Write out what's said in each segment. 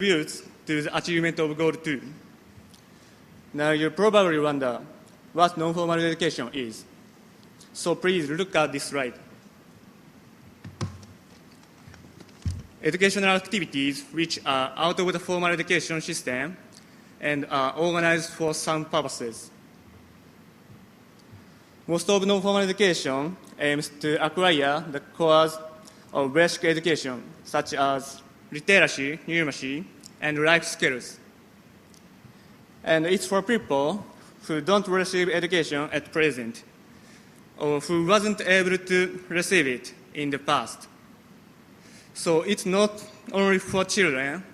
contributes to the achievement of Goal 2. Now you probably wonder what non-formal education is. So please look at this slide. Educational activities which are out of the formal education system and are organized for some purposes. Most of non-formal education aims to acquire the cores of basic education, such as literacy, numeracy, and life skills. And it's for people who don't receive education at present, or who wasn't able to receive it in the past. So it's not only for children,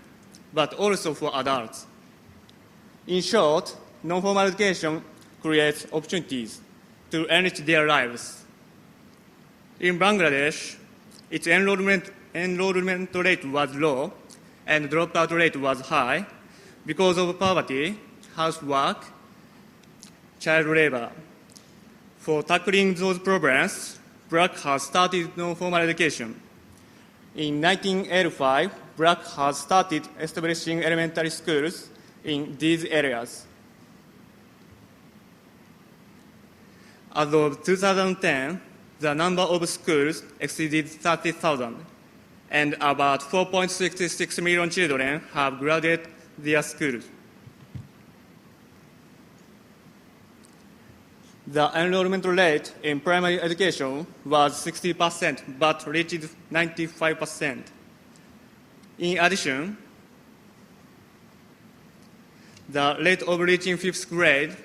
but also for adults. In short, non-formal education creates opportunities to enrich their lives. In Bangladesh, its enrollment rate was low and dropout rate was high because of poverty, housework, child labor. For tackling those problems, BRAC has started non-formal education. In 1985, BRAC has started establishing elementary schools in these areas. As of 2010, the number of schools exceeded 30,000, and about 4.66 million children have graduated their schools. The enrollment rate in primary education was 60%, but reached 95%. In addition, the rate of reaching fifth grade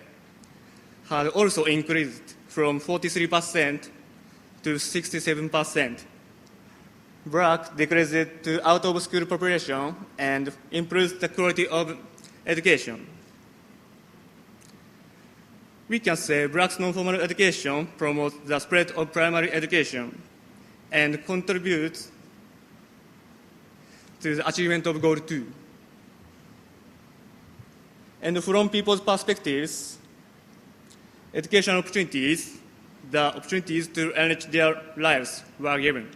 had also increased from 43% to 67%. BRAC decreased to out-of-school population and improves the quality of education. We can say BRAC's non-formal education promotes the spread of primary education and contributes to the achievement of Goal 2. And from people's perspectives, educational opportunities, the opportunities to enrich their lives were given.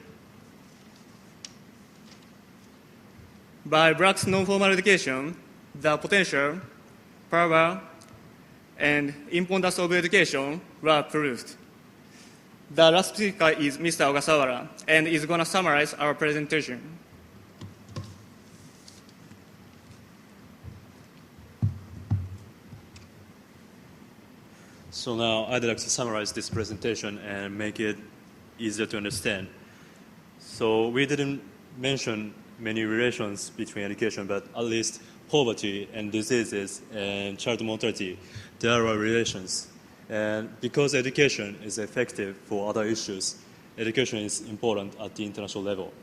By BRAC's non-formal education, the potential, power, and importance of education were proved. The last speaker is Mr. Ogasawara, and is going to summarize our presentation. So now I'd like to summarize this presentation and make it easier to understand. So we didn't mention many relations between education, but at least poverty and diseases and child mortality, there are relations. And because education is effective for other issues, education is important at the international level.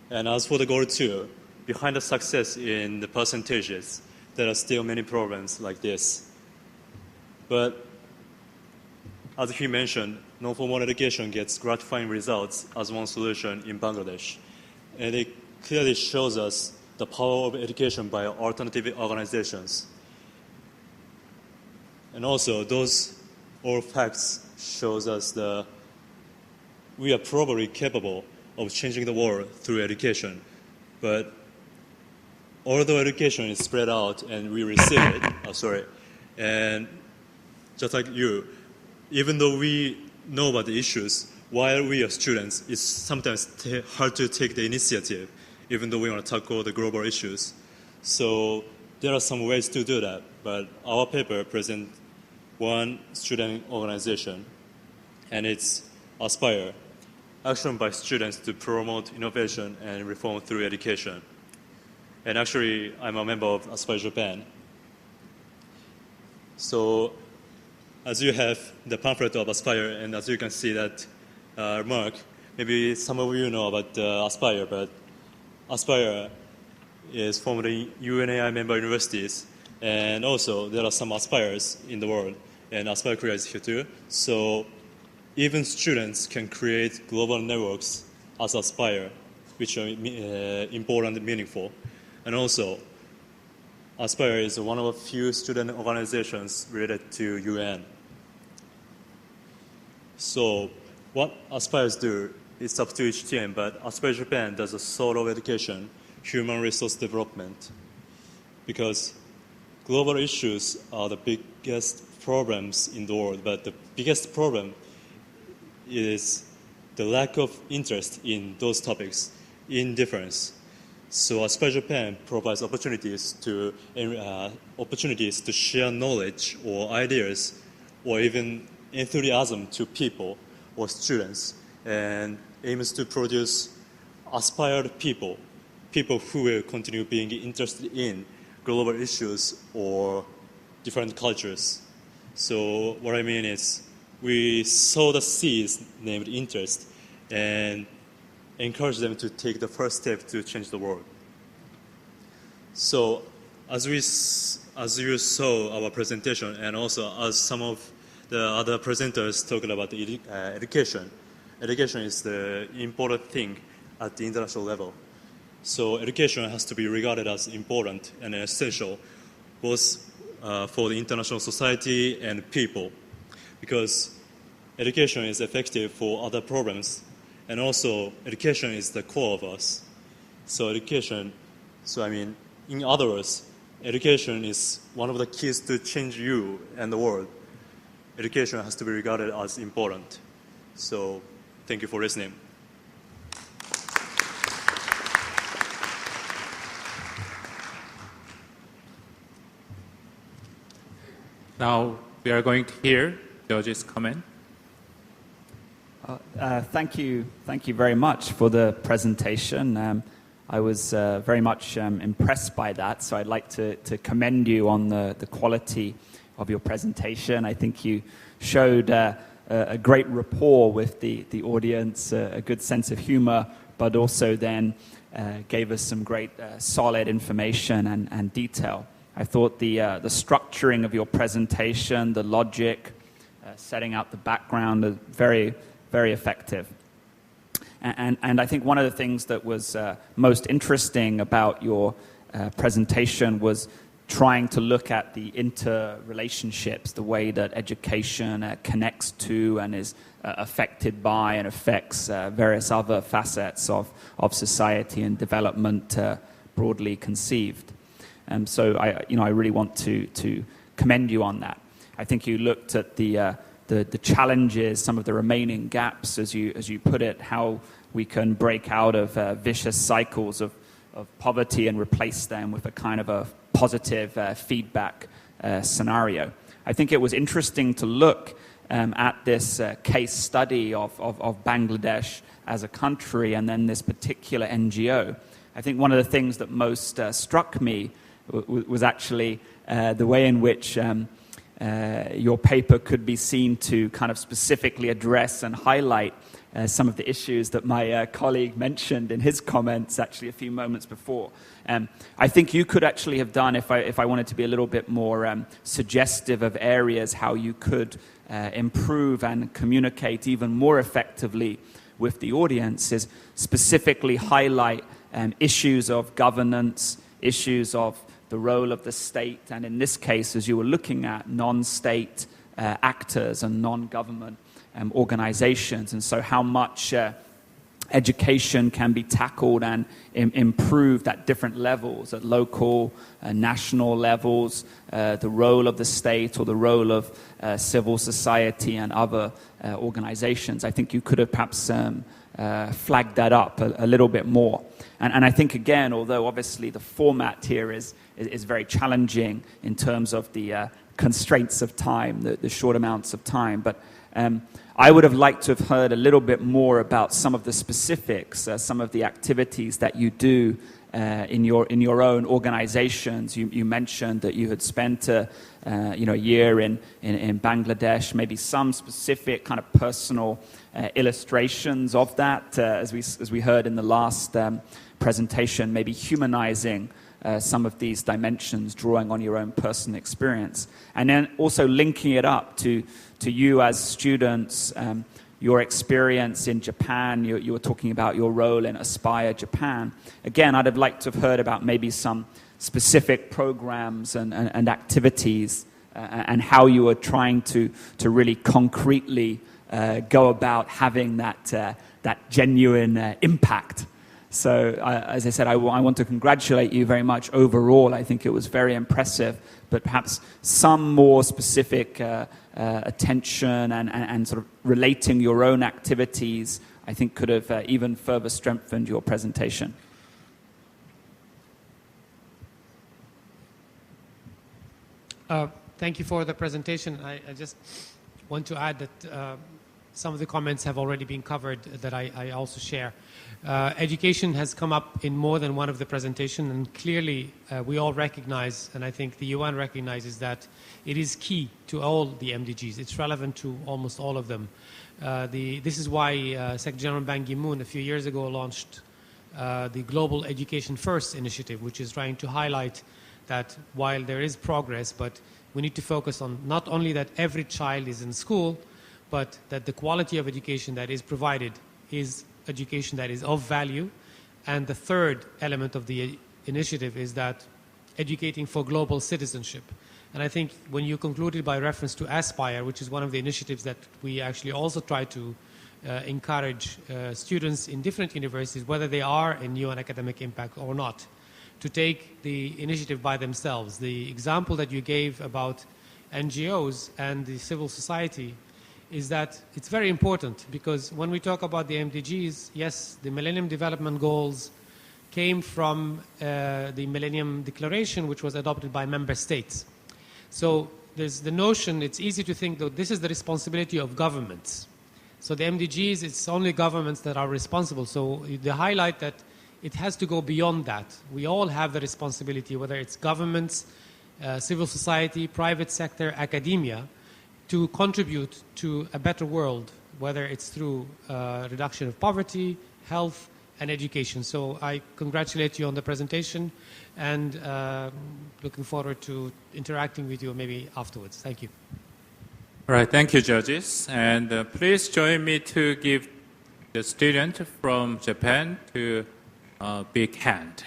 And as for the Goal 2, behind the success in the percentages, there are still many problems like this. But as he mentioned, non-formal education gets gratifying results as one solution in Bangladesh. And it clearly shows us the power of education by alternative organizations. And also, those all facts shows us that we are probably capable of changing the world through education. But although education is spread out and we receive it, and just like you, even though we know about the issues, while we are students, it's sometimes hard to take the initiative, even though we want to tackle the global issues. So there are some ways to do that, but our paper presents one student organization, and it's Aspire, action by students to promote innovation and reform through education. And actually, I'm a member of Aspire Japan. So as you have the pamphlet of Aspire, and as you can see that remark, maybe some of you know about Aspire, but Aspire is formerly UNAI member universities, and also there are some Aspires in the world, and Aspire Korea is here too. So even students can create global networks as Aspire, which are important and meaningful. And also, Aspire is one of a few student organizations related to UN. So what Aspires do, it's up to each team, but Aspire Japan does a sort of education human resource development, because global issues are the biggest problems in the world, but the biggest problem is the lack of interest in those topics, indifference. So Aspire Japan provides opportunities to share knowledge or ideas or even enthusiasm to people or students, and aims to produce aspired people who will continue being interested in global issues or different cultures. So what I mean is we sow the seeds named interest and encourage them to take the first step to change the world. So as you saw our presentation, and also as some of the other presenters talked about the education is the important thing at the international level. So education has to be regarded as important and essential, both for the international society and people, because education is effective for other problems, and also education is the core of us. So in other words, education is one of the keys to change you and the world. Education has to be regarded as important. So thank you for listening. Now we are going to hear George's comment. Thank you very much for the presentation. I was very much impressed by that, so I'd like to commend you on the quality of your presentation. I think you showed a great rapport with the audience, a good sense of humor, but also then gave us some great solid information and detail. I thought the structuring of your presentation, the logic, setting out the background, are very, very effective. And I think one of the things that was most interesting about your presentation was trying to look at the interrelationships, the way that education connects to and is affected by and affects various other facets of society and development broadly conceived. So I really want to commend you on that. I think you looked at the challenges, some of the remaining gaps, as you put it, how we can break out of vicious cycles of poverty and replace them with a kind of a positive feedback scenario. I think it was interesting to look at this case study of Bangladesh as a country and then this particular NGO. I think one of the things that most struck me was actually the way in which your paper could be seen to kind of specifically address and highlight some of the issues that my colleague mentioned in his comments actually a few moments before. I think you could actually have done, if I wanted to be a little bit more suggestive of areas how you could improve and communicate even more effectively with the audience, is specifically highlight issues of governance, issues of the role of the state, and in this case, as you were looking at, non-state actors and non-government organizations, and so how much education can be tackled and improved at different levels, at local, national levels, the role of the state or the role of civil society and other organizations. I think you could have perhaps flagged that up a little bit more. And I think, again, although obviously the format here is very challenging in terms of the constraints of time, the short amounts of time, but I would have liked to have heard a little bit more about some of the specifics, some of the activities that you do in your own organizations. You mentioned that you had spent a year in Bangladesh, maybe some specific kind of personal illustrations of that, as we heard in the last presentation, maybe humanizing some of these dimensions, drawing on your own personal experience, and then also linking it up to you as students, your experience in Japan. You were talking about your role in Aspire Japan. Again, I'd have liked to have heard about maybe some specific programs and activities and how you were trying to really concretely go about having that genuine impact. So, as I said, I want to congratulate you very much overall. I think it was very impressive, but perhaps some more specific attention and sort of relating your own activities, I think could have even further strengthened your presentation. Thank you for the presentation. I just want to add that some of the comments have already been covered that I also share. Education has come up in more than one of the presentations, and clearly we all recognize, and I think the UN recognizes, that it is key to all the MDGs. It's relevant to almost all of them. This is why Secretary General Ban Ki-moon a few years ago launched the Global Education First initiative, which is trying to highlight that while there is progress, but we need to focus on not only that every child is in school, but that the quality of education that is provided is education that is of value. And the third element of the initiative is that educating for global citizenship. And I think when you concluded by reference to Aspire, which is one of the initiatives that we actually also try to encourage students in different universities, whether they are in UN academic impact or not, to take the initiative by themselves. The example that you gave about NGOs and the civil society is that it's very important, because when we talk about the MDGs, yes, the Millennium Development Goals came from the Millennium Declaration, which was adopted by member states. So there's the notion, it's easy to think that this is the responsibility of governments. So the MDGs, it's only governments that are responsible. So they highlight that it has to go beyond that. We all have the responsibility, whether it's governments, civil society, private sector, academia, to contribute to a better world, whether it's through reduction of poverty, health, and education. So I congratulate you on the presentation, and looking forward to interacting with you maybe afterwards. Thank you. All right, thank you, judges. And please join me to give the student from Japan to a big hand.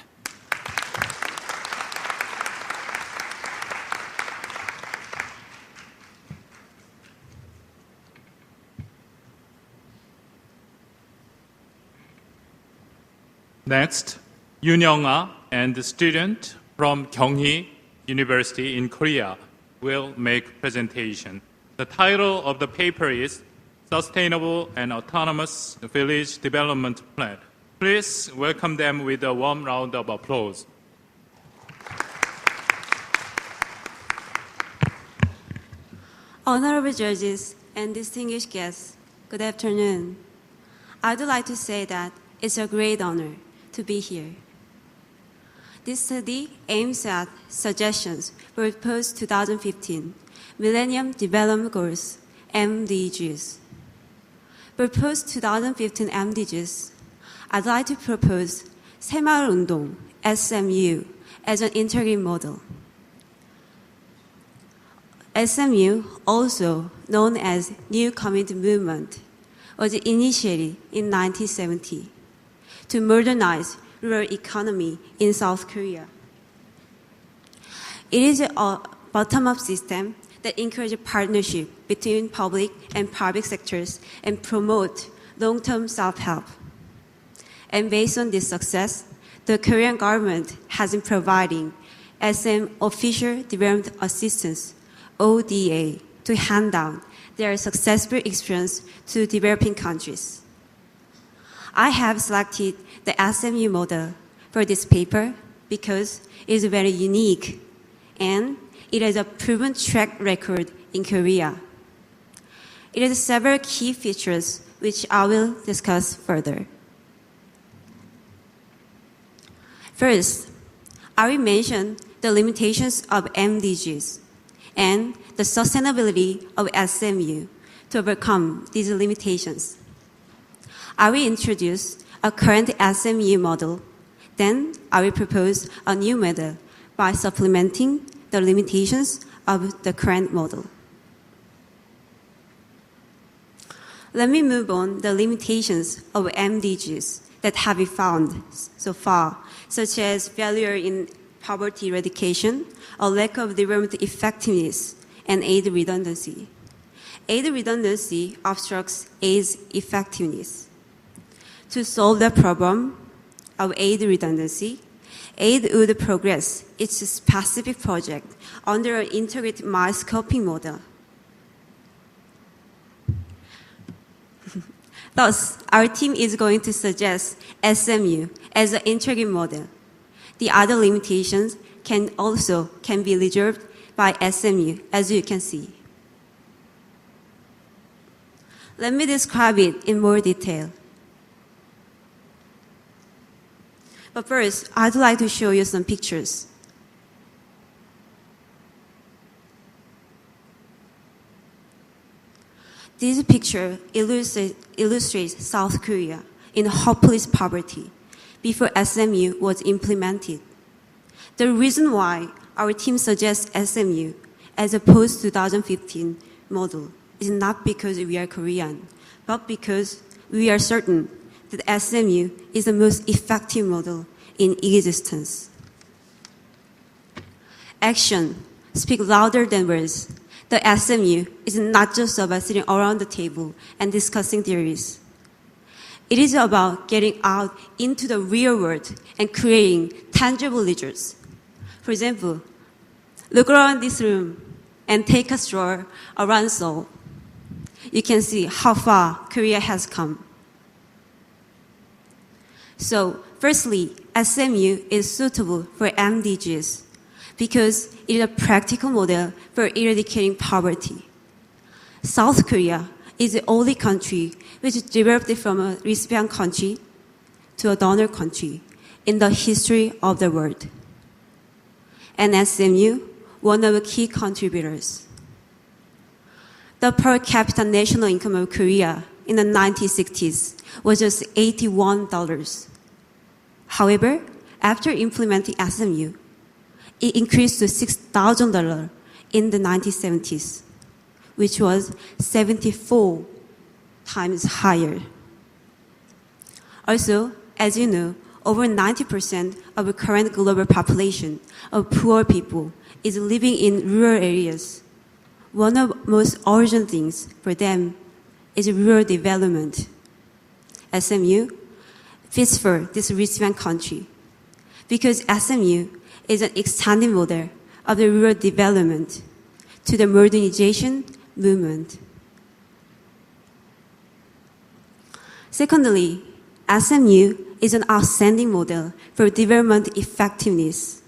Next, Yoon and the student from Kyung-hee University in Korea will make presentation. The title of the paper is Sustainable and Autonomous Village Development Plan. Please welcome them with a warm round of applause. Honorable judges and distinguished guests, good afternoon. I'd like to say that it's a great honor to be here. This study aims at suggestions for post-2015 Millennium Development Goals, MDGs. For post-2015 MDGs, I'd like to propose 새마을운동, SMU, as an integrated model. SMU, also known as New Community Movement, was initiated in 1970 to modernize rural economy in South Korea. It is a bottom-up system that encourages partnership between public and private sectors and promote long-term self-help. And based on this success, the Korean government has been providing SM Official Development Assistance, ODA, to hand down their successful experience to developing countries. I have selected the SMU model for this paper because it is very unique and it has a proven track record in Korea. It has several key features which I will discuss further. First, I will mention the limitations of MDGs and the sustainability of SMU to overcome these limitations. I will introduce a current SMU model, then I will propose a new model by supplementing the limitations of the current model. Let me move on the limitations of MDGs that have been found so far, such as failure in poverty eradication, a lack of development effectiveness, and aid redundancy. Aid redundancy obstructs aid's effectiveness. To solve the problem, of aid redundancy, aid would progress its specific project under an integrated miles scoping model. Thus, our team is going to suggest SMU as an integrated model. The other limitations can be resolved by SMU, as you can see. Let me describe it in more detail. But first, I'd like to show you some pictures. This picture illustrates South Korea in hopeless poverty before SMU was implemented. The reason why our team suggests SMU as a post-2015 model is not because we are Korean, but because we are certain that SMU is the most effective model in existence. Action speaks louder than words. The SMU is not just about sitting around the table and discussing theories. It is about getting out into the real world and creating tangible results. For example, look around this room and take a stroll around Seoul. You can see how far Korea has come. So, firstly, SMU is suitable for MDGs because it is a practical model for eradicating poverty. South Korea is the only country which developed from a recipient country to a donor country in the history of the world. And SMU, one of the key contributors. The per capita national income of Korea in the 1960s was just $81. However, after implementing SMU, it increased to $6,000 in the 1970s, which was 74 times higher. Also, as you know, over 90% of the current global population of poor people is living in rural areas. One of the most urgent things for them is rural development. SMU fits for this recipient country because SMU is an extended model of the rural development to the modernization movement. Secondly, SMU is an outstanding model for development effectiveness.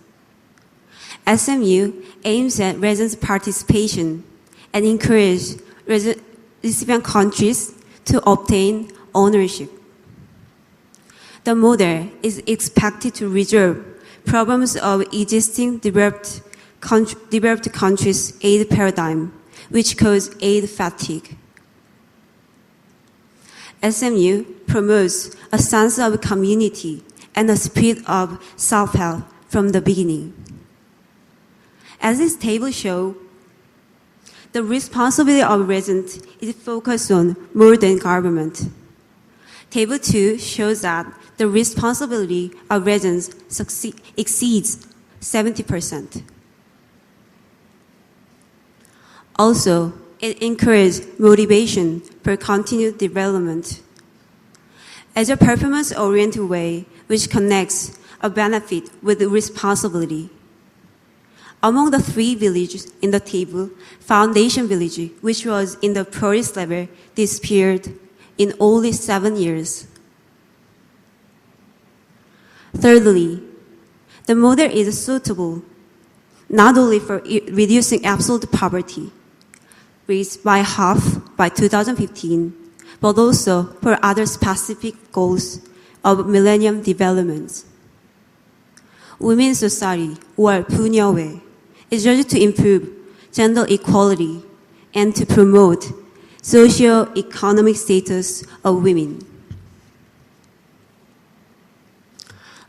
SMU aims at residents' participation and encourages recipient countries to obtain ownership. The model is expected to resolve problems of existing developed countries' aid paradigm, which cause aid fatigue. SMU promotes a sense of community and a spirit of self-help from the beginning. As this table shows, the responsibility of residents is focused on more than government. Table 2 shows that the responsibility of residents exceeds 70%. Also, it encourages motivation for continued development. As a performance-oriented way which connects a benefit with responsibility. Among the 3 villages in the table, Foundation Village, which was in the poorest level, disappeared in only 7 years. Thirdly, the model is suitable not only for reducing absolute poverty, raised by half by 2015, but also for other specific goals of Millennium developments. Women's society, or Punyewe, is urged to improve gender equality and to promote socio-economic status of women.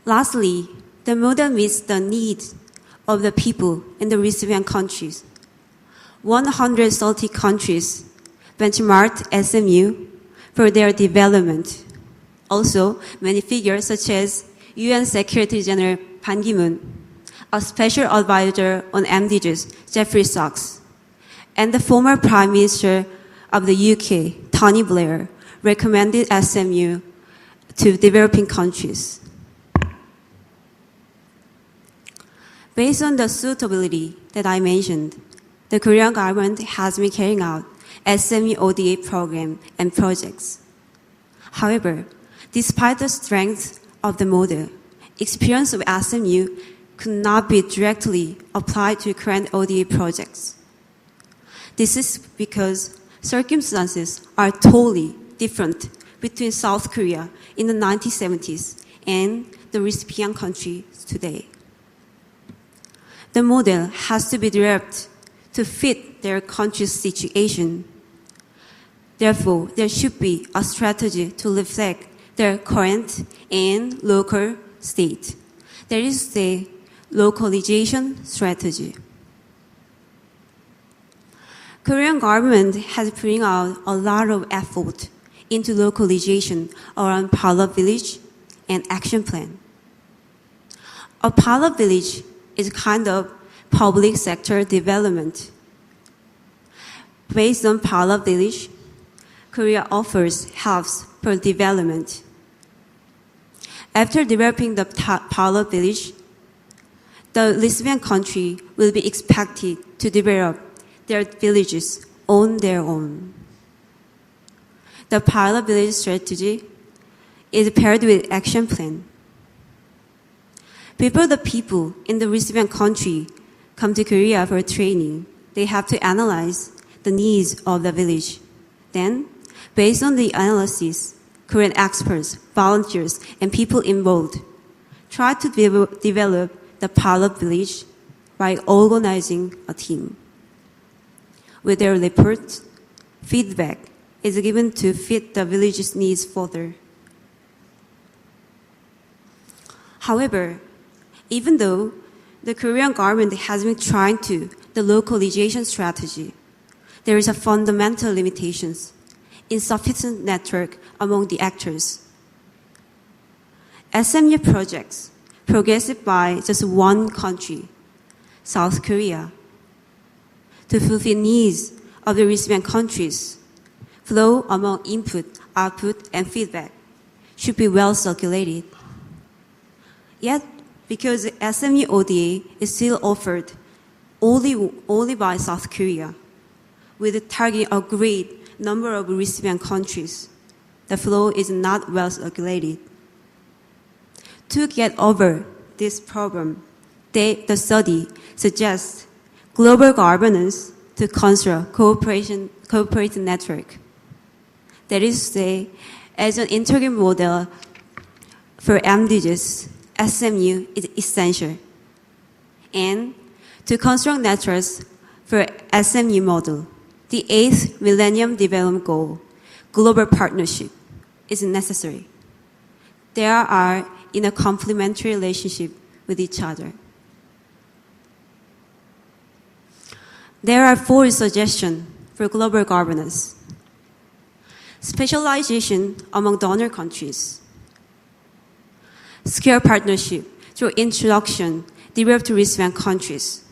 Lastly, the model meets the needs of the people in the recipient countries. 130 countries benchmarked SMU for their development. Also, many figures such as UN Secretary General Ban Ki-moon, a special advisor on MDGs, Jeffrey Sachs, and the former Prime Minister of the UK, Tony Blair, recommended SMU to developing countries. Based on the suitability that I mentioned, the Korean government has been carrying out SME ODA program and projects. However, despite the strength of the model, experience of SMU could not be directly applied to current ODA projects. This is because circumstances are totally different between South Korea in the 1970s and the recipient countries today. The model has to be developed to fit their country's situation. Therefore, there should be a strategy to reflect their current and local state. That is the localization strategy. Korean government has put out a lot of effort into localization around pilot village and action plan. A pilot village is kind of public sector development. Based on pilot village, Korea offers helps for development. After developing the pilot village, the recipient country will be expected to develop their villages on their own. The pilot village strategy is paired with action plan. Before the people in the recipient country come to Korea for training, they have to analyze the needs of the village. Then, based on the analysis, Korean experts, volunteers, and people involved try to develop the pilot village by organizing a team. With their report, feedback is given to fit the village's needs further. However, even though the Korean government has been trying to the localization strategy, there is a fundamental limitations, insufficient network among the actors. SMU projects progressed by just one country, South Korea, to fulfill needs of the recipient countries. Flow among input, output, and feedback should be well circulated. Yet, because SMU ODA is still offered only by South Korea, with targeting a great number of recipient countries, the flow is not well circulated. To get over this problem, the study suggests global governance to construct cooperation network. That is to say, as an integrated model for MDGs, SMU is essential. And to construct networks for SMU model, the 8th Millennium Development Goal, global partnership, is necessary. They are in a complementary relationship with each other. There are 4 suggestions for global governance. Specialization among donor countries. Scale partnership through introduction developed to recipient countries.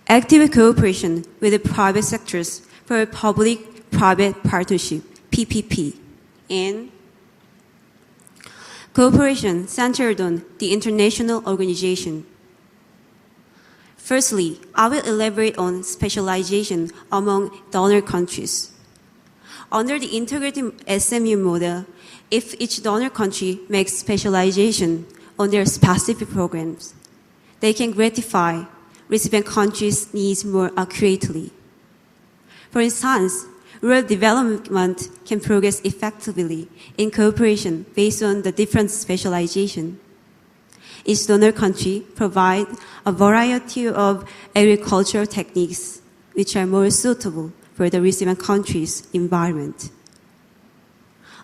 Active cooperation with the private sectors for public-private partnership, PPP. And cooperation centered on the international organization. Firstly, I will elaborate on specialization among donor countries. Under the integrated SMU model, if each donor country makes specialization on their specific programs, they can gratify recipient countries' needs more accurately. For instance, rural development can progress effectively in cooperation based on the different specialization. Each donor country provides a variety of agricultural techniques which are more suitable for the recipient country's environment.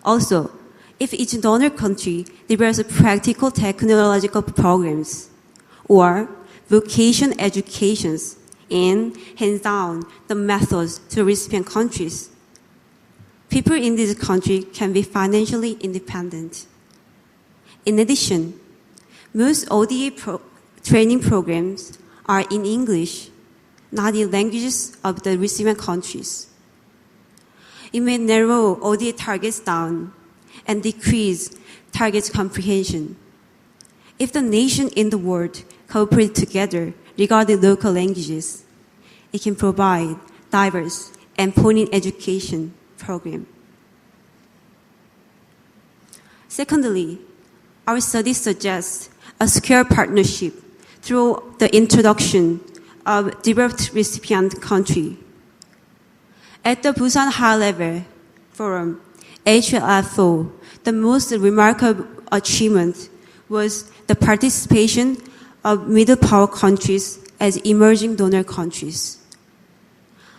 Also, if each donor country develops practical technological programs or vocation educations and hands down the methods to recipient countries, people in this country can be financially independent. In addition, most ODA training programs are in English, not in languages of the recipient countries. It may narrow ODA targets down and decrease target comprehension. If the nation in the world cooperate together regarding local languages, it can provide diverse and poignant education program. Secondly, our study suggests a secure partnership through the introduction of developed recipient country. At the Busan High Level Forum, HLFO, the most remarkable achievement was the participation of middle power countries as emerging donor countries.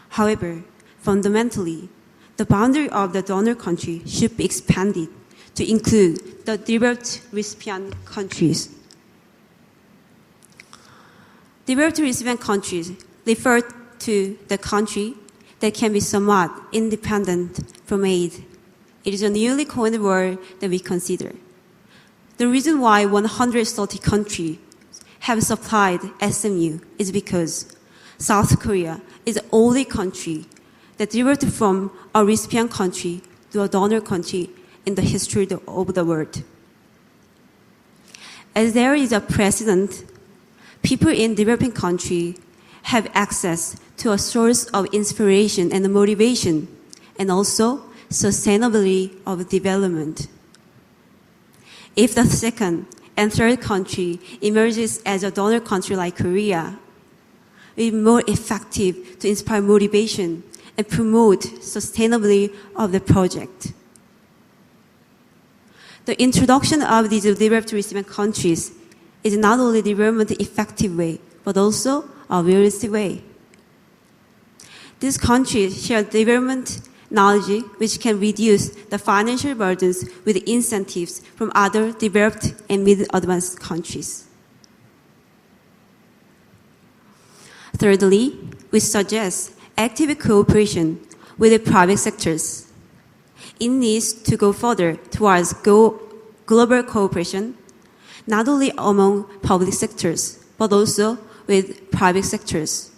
However, fundamentally, the boundary of the donor country should be expanded to include the developed recipient countries. Developed recipient countries refer to the country that can be somewhat independent from aid. It is a newly coined word that we consider. The reason why 130 countries have supplied SMU is because South Korea is the only country that developed from a recipient country to a donor country in the history of the world. As there is a precedent, people in developing countries have access to a source of inspiration and motivation, and also sustainability of development. If the second and third country emerges as a donor country like Korea, it will be more effective to inspire motivation and promote sustainability of the project. The introduction of these developed recipient countries is not only the development effective way, but also a realistic way. These countries share development knowledge which can reduce the financial burdens with incentives from other developed and mid-advanced countries. Thirdly, we suggest active cooperation with the private sectors. It needs to go further towards global cooperation, not only among public sectors, but also with private sectors,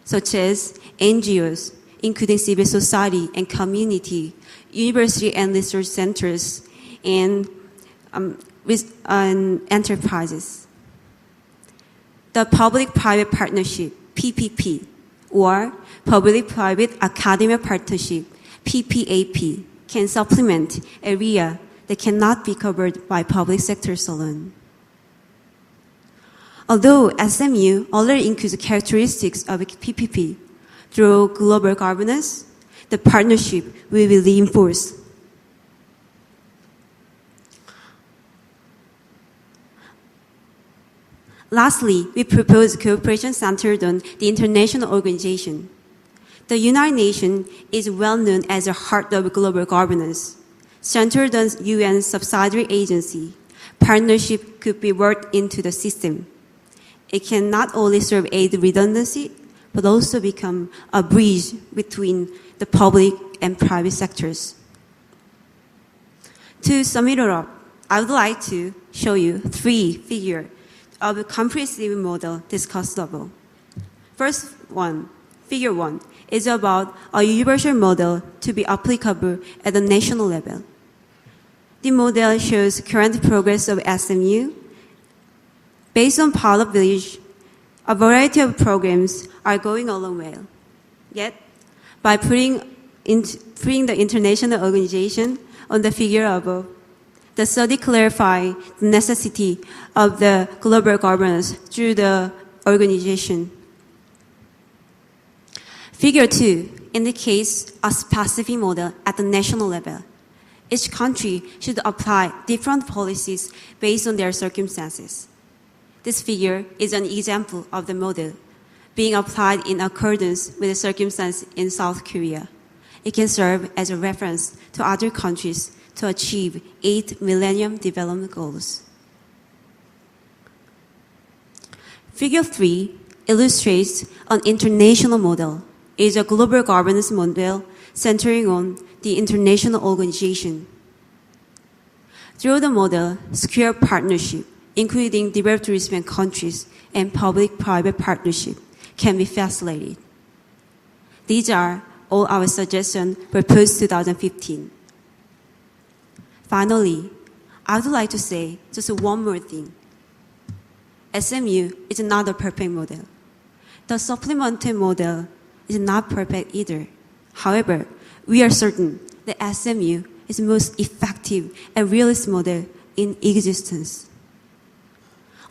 such as NGOs, including civil society and community, university and research centers, and enterprises. The public-private partnership, PPP, or public-private academia partnership, PPAP, can supplement area that cannot be covered by public sectors alone. Although SMU already includes characteristics of PPP, through global governance, the partnership will be reinforced. Lastly, we propose cooperation centered on the international organization. The United Nations is well known as the heart of global governance. Centered on UN subsidiary agency, partnership could be worked into the system. It can not only serve aid redundancy, but also become a bridge between the public and private sectors. To sum it up, I would like to show you 3 figures of a comprehensive model discussed above. First one, figure 1, is about a universal model to be applicable at the national level. The model shows current progress of SMU. Based on pilot village, a variety of programs are going along well. Yet, by putting the international organization on the figure above, the study clarifies the necessity of the global governance through the organization. Figure 2 indicates a specific model at the national level. Each country should apply different policies based on their circumstances. This figure is an example of the model being applied in accordance with the circumstances in South Korea. It can serve as a reference to other countries to achieve 8 Millennium Development Goals. Figure 3 illustrates an international model. It is a global governance model centering on the international organization. Through the model, secure partnership, including developed recipient countries and public-private partnership, can be facilitated. These are all our suggestions for post-2015. Finally, I would like to say just one more thing. SMU is not a perfect model. The supplementary model is not perfect either. However, we are certain that SMU is the most effective and realist model in existence.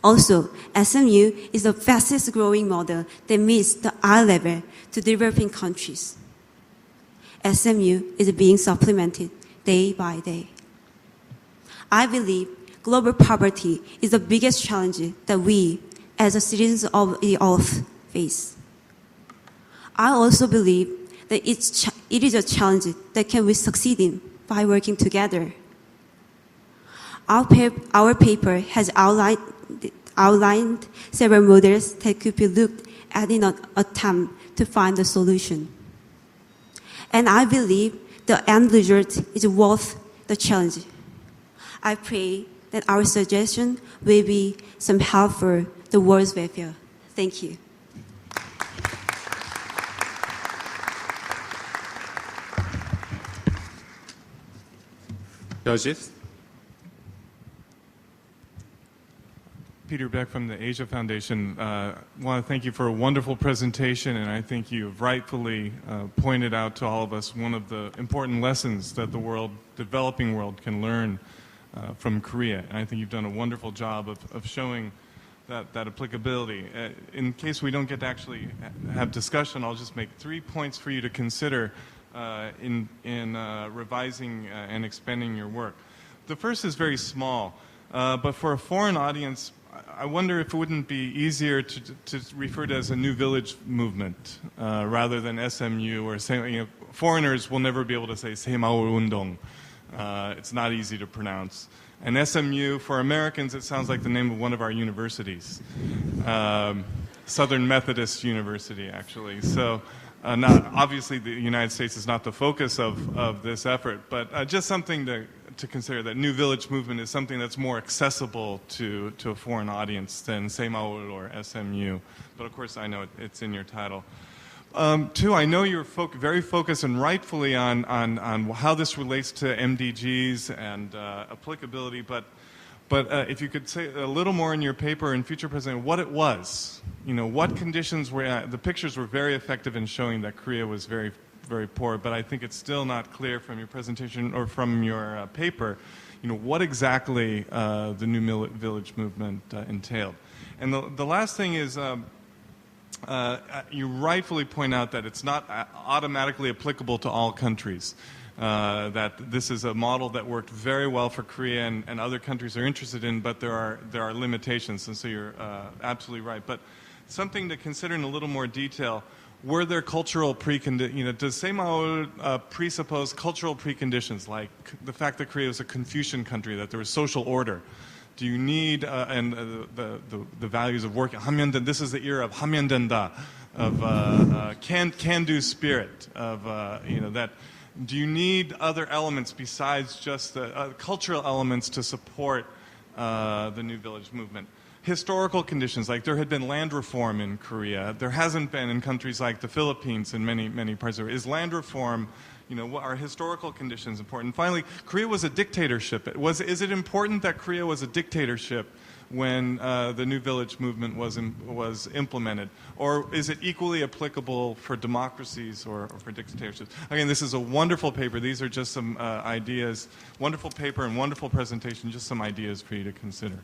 Also, SMU is the fastest growing model that meets the eye level to developing countries. SMU is being supplemented day by day. I believe global poverty is the biggest challenge that we, as citizens of the earth, face. I also believe that it is a challenge that can be succeeded by working together. Our paper has outlined several models that could be looked at in an attempt to find a solution. And I believe the end result is worth the challenge. I pray that our suggestion will be some help for the world's welfare. Thank you. Judges? Peter Beck from the Asia Foundation. Want to thank you for a wonderful presentation, and I think you've rightfully pointed out to all of us one of the important lessons that the developing world can learn from Korea. And I think you've done a wonderful job of showing that applicability. In case we don't get to actually have discussion, I'll just make 3 points for you to consider in revising and expanding your work. The first is very small, but for a foreign audience, I wonder if it wouldn't be easier to refer to it as a new village movement rather than SMU, or foreigners will never be able to say Semaul Undong. It's not easy to pronounce. And SMU, for Americans, it sounds like the name of one of our universities. Southern Methodist University, actually. So obviously the United States is not the focus of this effort, but just something to consider, that New Village movement is something that's more accessible to a foreign audience than Semaul or SMU. But of course, I know it's in your title. Two, I know you're very focused, and rightfully, on how this relates to MDGs and applicability, but if you could say a little more in your paper in future presentation, what it was, what conditions were, the pictures were very effective in showing that Korea was very, very poor, but I think it's still not clear from your presentation or from your paper, what exactly the New Village movement entailed. And the last thing is, you rightfully point out that it's not automatically applicable to all countries. That this is a model that worked very well for Korea and other countries are interested in, but there are limitations, and so you're absolutely right. But something to consider in a little more detail: were there cultural preconditions? Does Semaul presuppose cultural preconditions, like the fact that Korea was a Confucian country, that there was social order? Do you need the values of working? Hamyeondan. This is the era of Hamyeondanda, of can-do spirit, of that. Do you need other elements besides just the cultural elements to support the New Village movement? Historical conditions, like there had been land reform in Korea. There hasn't been in countries like the Philippines and many parts of it. Is land reform, what are historical conditions important? Finally, Korea was a dictatorship. Is it important that Korea was a dictatorship when the New Village movement was implemented? Or is it equally applicable for democracies or for dictatorships? Again, this is a wonderful paper. These are just some ideas. Wonderful paper and wonderful presentation, just some ideas for you to consider.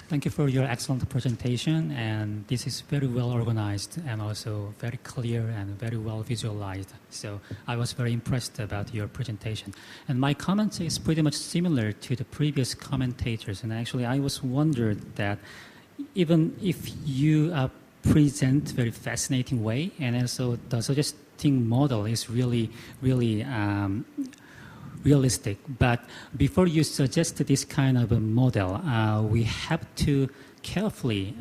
Thank you for your excellent presentation, and this is very well organized and also very clear and very well visualized. So I was very impressed about your presentation. And my comment is pretty much similar to the previous commentators, and actually I was wondered that even if you present very fascinating way, and also the suggesting model is really realistic, but before you suggest this kind of a model, we have to carefully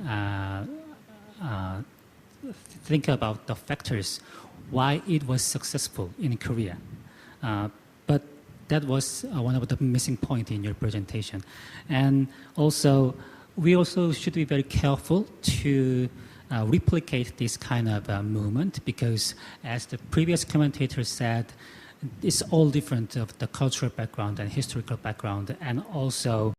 think about the factors why it was successful in Korea. But that was one of the missing points in your presentation. And also, we also should be very careful to replicate this kind of movement, because as the previous commentator said, it's all different of the cultural background and historical background, and also